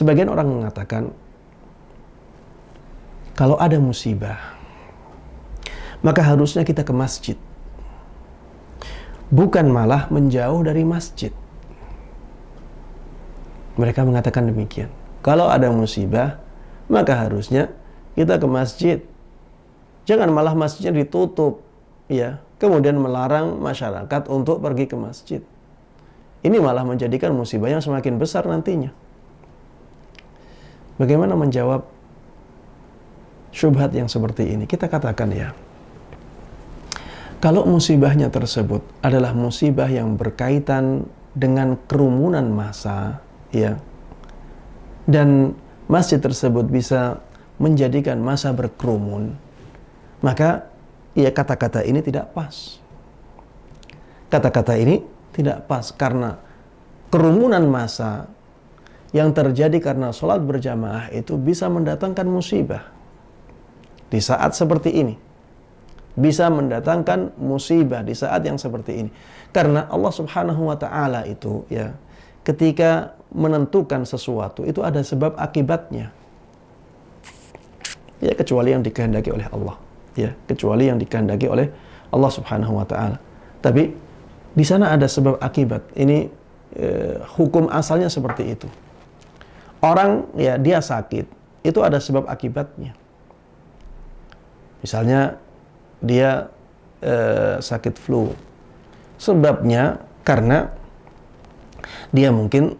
Sebagian orang mengatakan kalau ada musibah maka harusnya kita ke masjid, bukan malah menjauh dari masjid. Mereka mengatakan demikian. Kalau ada musibah maka harusnya kita ke masjid. Jangan malah masjidnya ditutup, ya, kemudian melarang masyarakat untuk pergi ke masjid. Ini malah menjadikan musibah yang semakin besar nantinya. Bagaimana menjawab syubhat yang seperti ini? Kita katakan, ya, kalau musibahnya tersebut adalah musibah yang berkaitan dengan kerumunan massa, ya, dan masjid tersebut bisa menjadikan massa berkerumun, maka ya kata-kata ini tidak pas. Kata-kata ini tidak pas karena kerumunan massa yang terjadi karena sholat berjamaah itu bisa mendatangkan musibah. Di saat seperti ini bisa mendatangkan musibah di saat yang seperti ini. Karena Allah Subhanahu wa taala itu, ya, ketika menentukan sesuatu itu ada sebab akibatnya. Ya, kecuali yang dikehendaki oleh Allah, ya, kecuali yang dikehendaki oleh Allah Subhanahu wa taala. Tapi di sana ada sebab akibat. Ini hukum asalnya seperti itu. Orang, ya, dia sakit, itu ada sebab akibatnya. Misalnya dia sakit flu. Sebabnya karena dia mungkin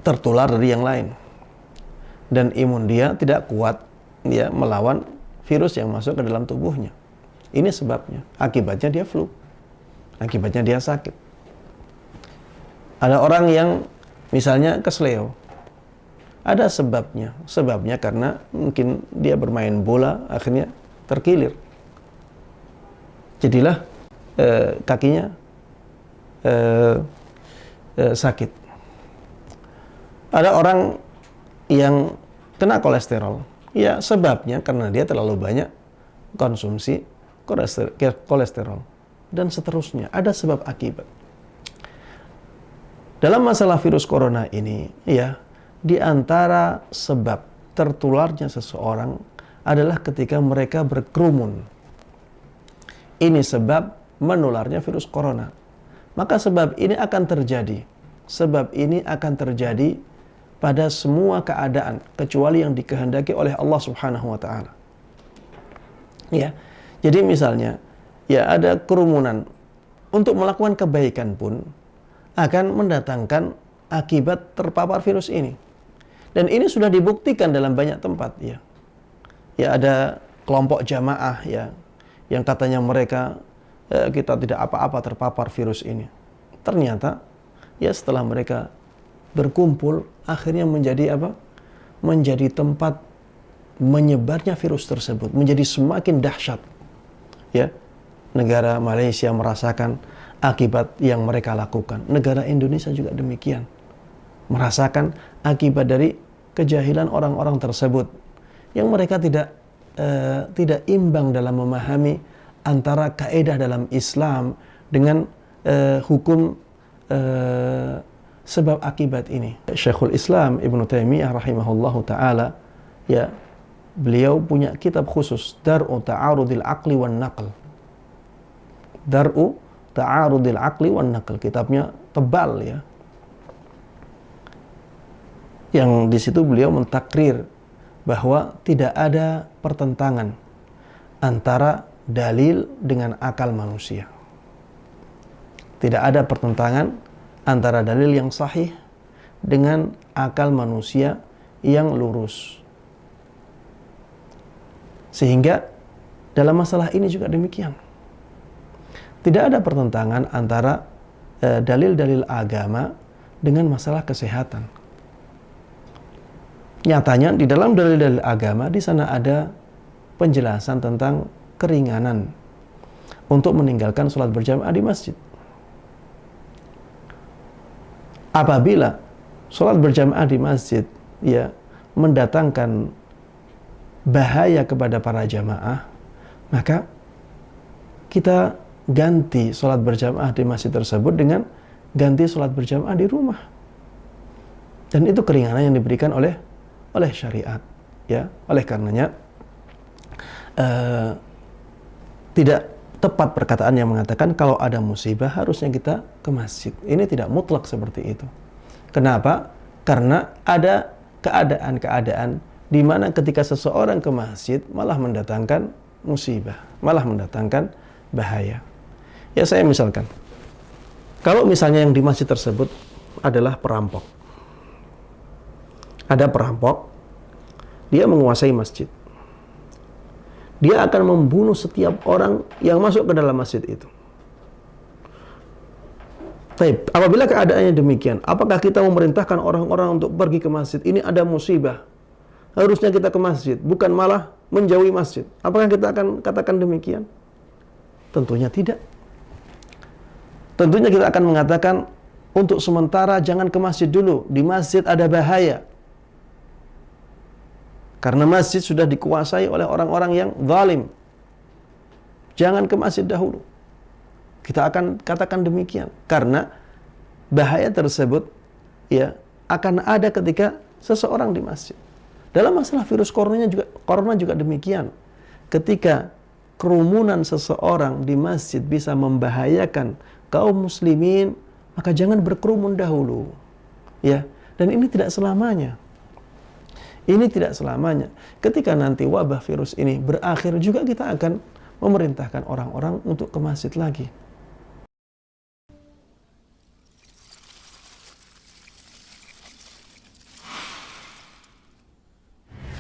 tertular dari yang lain. Dan imun dia tidak kuat, ya, melawan virus yang masuk ke dalam tubuhnya. Ini sebabnya. Akibatnya dia flu. Akibatnya dia sakit. Ada orang yang misalnya kesleo. Ada sebabnya. Sebabnya karena mungkin dia bermain bola, akhirnya terkilir. Jadilah kakinya sakit. Ada orang yang kena kolesterol. Ya, sebabnya karena dia terlalu banyak konsumsi kolesterol. Dan seterusnya, ada sebab akibat. Dalam masalah virus corona ini, ya, di antara sebab tertularnya seseorang adalah ketika mereka berkerumun. Ini sebab menularnya virus corona. Maka sebab ini akan terjadi. Sebab ini akan terjadi pada semua keadaan kecuali yang dikehendaki oleh Allah Subhanahu wa taala. Ya. Jadi misalnya, ya, ada kerumunan, untuk melakukan kebaikan pun akan mendatangkan akibat terpapar virus ini. Dan ini sudah dibuktikan dalam banyak tempat, ya. Ya, ada kelompok jamaah, ya, yang katanya mereka kita tidak apa-apa terpapar virus ini. Ternyata, ya, setelah mereka berkumpul akhirnya menjadi apa? Menjadi tempat menyebarnya virus tersebut, menjadi semakin dahsyat. Ya. Negara Malaysia merasakan akibat yang mereka lakukan. Negara Indonesia juga demikian. Merasakan akibat dari kejahilan orang-orang tersebut. Yang mereka tidak imbang dalam memahami antara kaidah dalam Islam dengan hukum sebab akibat ini. Syekhul Islam Ibnu Taimiyah rahimahullahu taala, ya, beliau punya kitab khusus, Dar'u Ta'arudil Aqli wan Naql. Dar'u Ta'arudil Aqli wan Naql. Kitabnya tebal, ya. Yang di situ beliau mentakrir bahwa tidak ada pertentangan antara dalil dengan akal manusia. Tidak ada pertentangan antara dalil yang sahih dengan akal manusia yang lurus. Sehingga dalam masalah ini juga demikian. Tidak ada pertentangan antara dalil-dalil agama dengan masalah kesehatan. Nyatanya di dalam dalil-dalil agama di sana ada penjelasan tentang keringanan untuk meninggalkan sholat berjamaah di masjid. Apabila sholat berjamaah di masjid, ya, mendatangkan bahaya kepada para jamaah, maka kita ganti sholat berjamaah di masjid tersebut dengan ganti sholat berjamaah di rumah. Dan itu keringanan yang diberikan oleh syariat, ya. Oleh karenanya tidak tepat perkataan yang mengatakan kalau ada musibah harusnya kita ke masjid. Ini tidak mutlak seperti itu. Kenapa? Karena ada keadaan-keadaan di mana ketika seseorang ke masjid malah mendatangkan musibah, malah mendatangkan bahaya. Ya, saya misalkan, kalau misalnya yang di masjid tersebut adalah perampok. Ada perampok, dia menguasai masjid. Dia akan membunuh setiap orang yang masuk ke dalam masjid itu. Baik, apabila keadaannya demikian, apakah kita memerintahkan orang-orang untuk pergi ke masjid? Ini ada musibah, harusnya kita ke masjid, bukan malah menjauhi masjid. Apakah kita akan katakan demikian? Tentunya tidak. Tentunya kita akan mengatakan untuk sementara jangan ke masjid dulu. Di masjid ada bahaya. Karena masjid sudah dikuasai oleh orang-orang yang zalim. Jangan ke masjid dahulu. Kita akan katakan demikian. Karena bahaya tersebut ya akan ada ketika seseorang di masjid. Dalam masalah virus corona juga demikian. Ketika kerumunan seseorang di masjid bisa membahayakan kaum muslimin, maka jangan berkerumun dahulu. Ya, dan ini tidak selamanya. Ini tidak selamanya. Ketika nanti wabah virus ini berakhir juga kita akan memerintahkan orang-orang untuk ke masjid lagi.